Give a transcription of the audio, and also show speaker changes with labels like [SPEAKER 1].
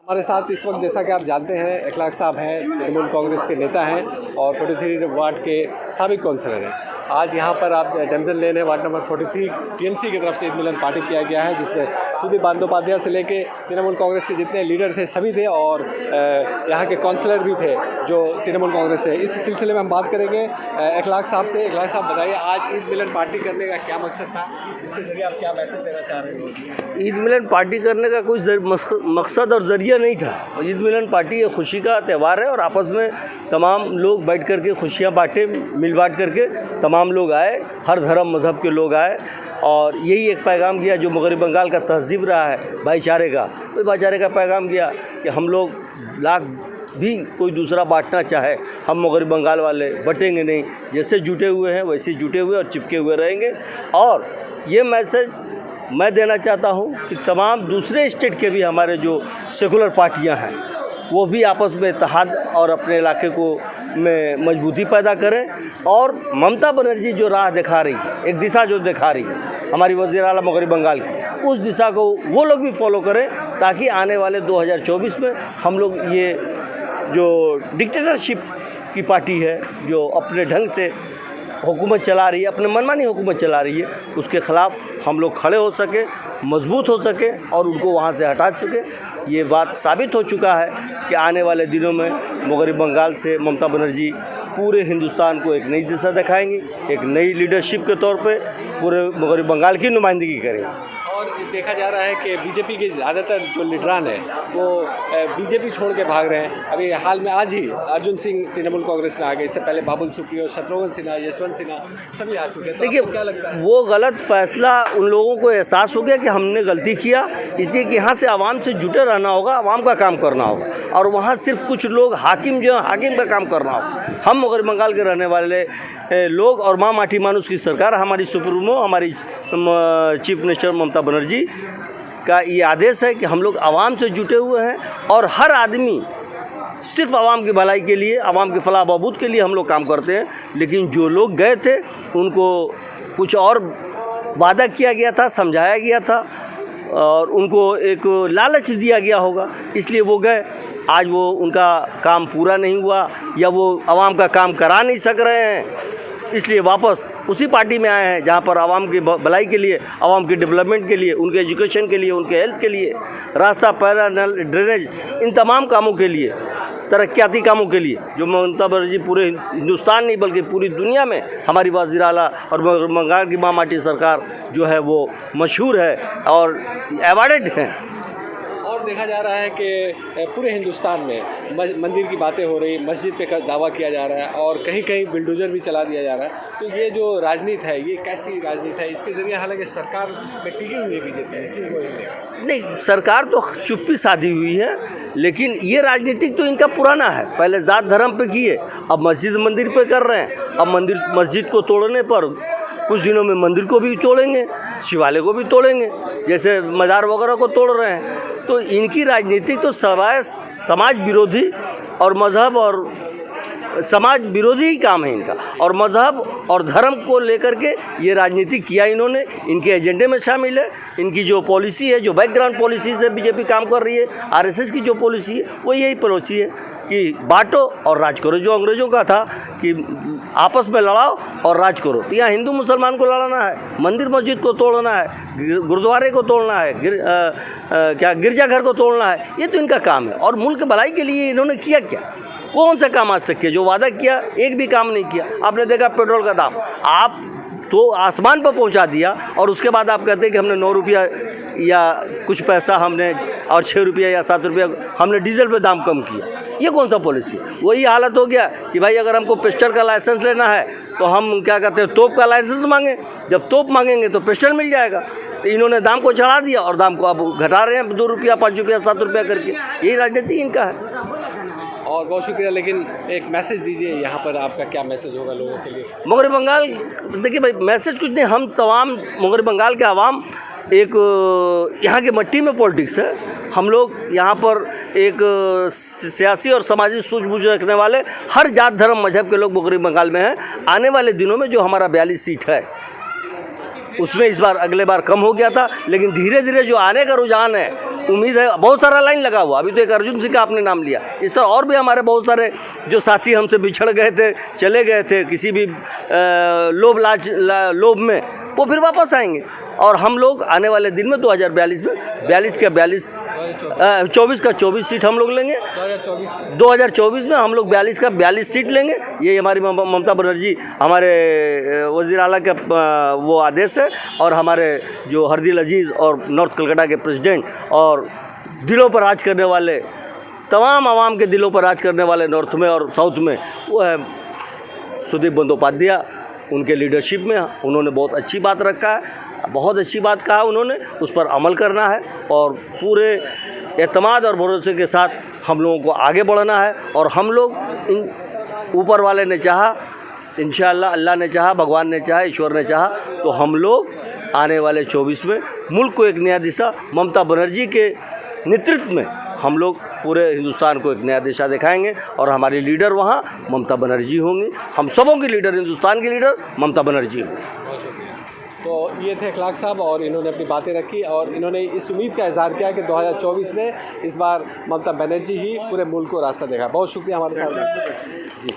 [SPEAKER 1] हमारे साथ इस वक्त जैसा कि आप जानते हैं इखलाक साहब हैं, तृणमूल कांग्रेस के नेता हैं और 43 वार्ड के साबिक काउंसलर हैं। आज यहाँ पर आप डेमजन लेन है वार्ड नंबर 43 टीएमसी की तरफ से ईद मिलन पार्टी किया गया है, जिसमें सुदीप बंदोपाध्याय से लेके तृणमूल कांग्रेस के जितने लीडर थे सभी थे और यहाँ के काउंसलर भी थे जो तृणमूल कांग्रेस है। इस सिलसिले में हम बात करेंगे इखलाक साहब से। इखलाक साहब बताइए, आज ईद मिलन पार्टी करने का क्या मकसद था, इसके जरिए आप क्या मैसेज देना चाह रहे हो?
[SPEAKER 2] ईद मिलन पार्टी करने का कोई मकसद और ज़रिया नहीं था। ईद मिलन पार्टी ये खुशी का त्यौहार है और आपस में तमाम लोग बैठ कर के खुशियाँ बांटे, मिल बांट करके तमाम लोग आए, हर धर्म मज़हब के लोग आए और यही एक पैगाम किया जो मगरबी बंगाल का तहज़ीब रहा है भाईचारे का। तो भाईचारे का पैगाम किया कि हम लोग लाख भी कोई दूसरा बांटना चाहे, हम मगरबी बंगाल वाले बटेंगे नहीं, जैसे जुटे हुए हैं वैसे जुटे हुए और चिपके हुए रहेंगे। और ये मैसेज मैं देना चाहता हूँ कि तमाम दूसरे स्टेट के भी हमारे जो सेकुलर पार्टियाँ हैं वो भी आपस में इत्तेहाद और अपने इलाके को में मजबूती पैदा करें और ममता बनर्जी जो राह दिखा रही है, एक दिशा जो दिखा रही है हमारी वज़ीर आला मगरबी बंगाल की, उस दिशा को वो लोग भी फॉलो करें ताकि आने वाले 2024 में हम लोग ये जो डिक्टेटरशिप की पार्टी है जो अपने ढंग से हुकूमत चला रही है, अपने मनमानी हुकूमत चला रही है, उसके ख़िलाफ़ हम लोग खड़े हो सके, मजबूत हो सके और उनको वहाँ से हटा सके। ये बात साबित हो चुका है कि आने वाले दिनों में मगरबी बंगाल से ममता बनर्जी पूरे हिंदुस्तान को एक नई दिशा दिखाएंगी, एक नई लीडरशिप के तौर पे पूरे मगरबी बंगाल की नुमाइंदगी करेंगी।
[SPEAKER 1] और देखा जा रहा है कि बीजेपी के ज़्यादातर जो लीडरान हैं वो बीजेपी छोड़ के भाग रहे हैं। अभी हाल में आज ही अर्जुन सिंह तृणमूल कांग्रेस में आ गए, इससे पहले बाबुल सुप्रियो, शत्रुघ्न सिन्हा, यशवंत सिन्हा सभी आ चुके हैं।
[SPEAKER 2] देखिए,
[SPEAKER 1] क्या लगता है?
[SPEAKER 2] वो गलत फैसला उन लोगों को एहसास हो गया कि हमने गलती किया, इसलिए कि यहाँ से आवाम से जुटे रहना होगा, आवाम का काम करना होगा और वहाँ सिर्फ कुछ लोग हाकिम जो है हाकिम का काम करना होगा। हम मगरबी बंगाल के रहने वाले लोग और माँ माटी मानुस की सरकार, हमारी सुप्रीमो, हमारी चीफ मिनिस्टर ममता बनर्जी का ये आदेश है कि हम लोग आवाम से जुटे हुए हैं और हर आदमी सिर्फ आवाम की भलाई के लिए, आवाम के फलाह बहबूद के लिए हम लोग काम करते हैं। लेकिन जो लोग गए थे उनको कुछ और वादा किया गया था, समझाया गया था और उनको एक लालच दिया गया होगा, इसलिए वो गए। आज वो उनका काम पूरा नहीं हुआ या वो आवाम का काम करा नहीं सक रहे हैं, इसलिए वापस उसी पार्टी में आए हैं जहाँ पर आवाम की भलाई के लिए, आवाम के डेवलपमेंट के लिए, उनके एजुकेशन के लिए, उनके हेल्थ के लिए, रास्ता, पैरा, नल, ड्रेनेज, इन तमाम कामों के लिए, तरक्याती कामों के लिए जो ममता बनर्जी पूरे हिंदुस्तान नहीं बल्कि पूरी दुनिया में हमारी वज़ीर आला और बंगाल की माँ माटी सरकार जो है वो मशहूर है और अवार्डेड है।
[SPEAKER 1] और देखा जा रहा है कि पूरे हिंदुस्तान में मंदिर की बातें हो रही, मस्जिद पे दावा किया जा रहा है और कहीं कहीं बिल्डोजर भी चला दिया जा रहा है। तो ये जो राजनीति है ये कैसी राजनीति है? इसके ज़रिए हालांकि सरकार में टिकी हुई है बीजेपी, इसी को
[SPEAKER 2] नहीं, सरकार तो चुप्पी साधी हुई है, लेकिन ये राजनीतिक तो इनका पुराना है। पहले जात धर्म पे किए, अब मस्जिद मंदिर पे कर रहे हैं। अब मस्जिद को तोड़ने पर कुछ दिनों में मंदिर को भी तोड़ेंगे, शिवालय को भी तोड़ेंगे, जैसे मज़ार वगैरह को तोड़ रहे हैं। तो इनकी राजनीतिक तो समाज विरोधी और मज़हब और समाज विरोधी ही काम है इनका, और मज़हब और धर्म को लेकर के ये राजनीति किया इन्होंने, इनके एजेंडे में शामिल है। इनकी जो पॉलिसी है, जो बैकग्राउंड पॉलिसी से बीजेपी काम कर रही है, आरएसएस की जो पॉलिसी है वो यही पॉलिसी है कि बांटो और राज करो। जो अंग्रेज़ों का था कि आपस में लड़ाओ और राज करो, तो यहाँ हिंदू मुसलमान को लड़ाना है, मंदिर मस्जिद को तोड़ना है, गुरुद्वारे को तोड़ना है, गिरजाघर को तोड़ना है, ये तो इनका काम है। और मुल्क भलाई के लिए इन्होंने किया क्या? कौन सा काम आज तक किया? जो वादा किया एक भी काम नहीं किया। आपने देखा पेट्रोल का दाम आप तो आसमान पर पहुंचा दिया और उसके बाद आप कहते हैं कि हमने 9 रुपया या कुछ पैसा हमने और 6 रुपया या 7 रुपया हमने डीजल पे दाम कम किया। ये कौन सा पॉलिसी है? वही हालत हो गया कि भाई अगर हमको पिस्टल का लाइसेंस लेना है तो हम क्या कहते हैं, तोप का लाइसेंस मांगें। जब तोप मांगेंगे तो पिस्टल मिल जाएगा। तो इन्होंने दाम को चढ़ा दिया और दाम को अब घटा रहे हैं 2 रुपया, 5 रुपया, 7 रुपया करके। यही राजनीति इनका है।
[SPEAKER 1] और बहुत शुक्रिया, लेकिन एक मैसेज दीजिए यहाँ पर, आपका क्या मैसेज होगा लोगों के लिए?
[SPEAKER 2] मगरबी बंगाल, देखिए भाई, मैसेज कुछ नहीं, हम तमाम मगरबी बंगाल के आवाम एक यहाँ के मट्टी में पॉलिटिक्स है। हम लोग यहाँ पर एक सियासी और सामाजिक सूझबूझ रखने वाले हर जात धर्म मजहब के लोग मगरबी बंगाल में हैं। आने वाले दिनों में जो हमारा 42 सीट है उसमें इस बार अगले बार कम हो गया था, लेकिन धीरे धीरे जो आने का रुझान है उम्मीद है। बहुत सारा लाइन लगा हुआ, अभी तो एक अर्जुन सिंह का आपने नाम लिया, इस तरह और भी हमारे बहुत सारे जो साथी हमसे बिछड़ गए थे, चले गए थे किसी भी लोभ में, वो फिर वापस आएंगे। और हम लोग आने वाले दिन में 2042 में 24 का 24 सीट हम लोग लेंगे। 2024 में हम लोग 42 का 42 सीट लेंगे। ये हमारी ममता बनर्जी, हमारे वज़ीर आला का वो आदेश है। और हमारे जो हरदिल अजीज़ और नॉर्थ कलकत्ता के प्रेसिडेंट और दिलों पर राज करने वाले, तमाम आवाम के दिलों पर राज करने वाले नॉर्थ में और साउथ में, वो है सुदीप बंदोपाध्याय। उनके लीडरशिप में उन्होंने बहुत अच्छी बात रखा है, बहुत अच्छी बात कहा उन्होंने, उस पर अमल करना है और पूरे एतमाद और भरोसे के साथ हम लोगों को आगे बढ़ना है। और हम लोग इन ऊपर वाले ने चाहा, इंशाअल्लाह अल्लाह ने चाहा, भगवान ने चाहा, ईश्वर ने चाहा, तो हम लोग आने वाले 24 में मुल्क को एक नया दिशा, ममता बनर्जी के नेतृत्व में हम लोग पूरे हिंदुस्तान को एक नया दिशा दिखाएंगे। और हमारी लीडर वहाँ ममता बनर्जी होंगी, हम सबों की लीडर, हिंदुस्तान की लीडर ममता बनर्जी होंगी।
[SPEAKER 1] बहुत शुक्रिया। तो ये थे अखलाक साहब और इन्होंने अपनी बातें रखी और इन्होंने इस उम्मीद का इजहार किया कि 2024 में इस बार ममता बनर्जी ही पूरे मुल्क को रास्ता देगा। बहुत शुक्रिया हमारे साथ जी।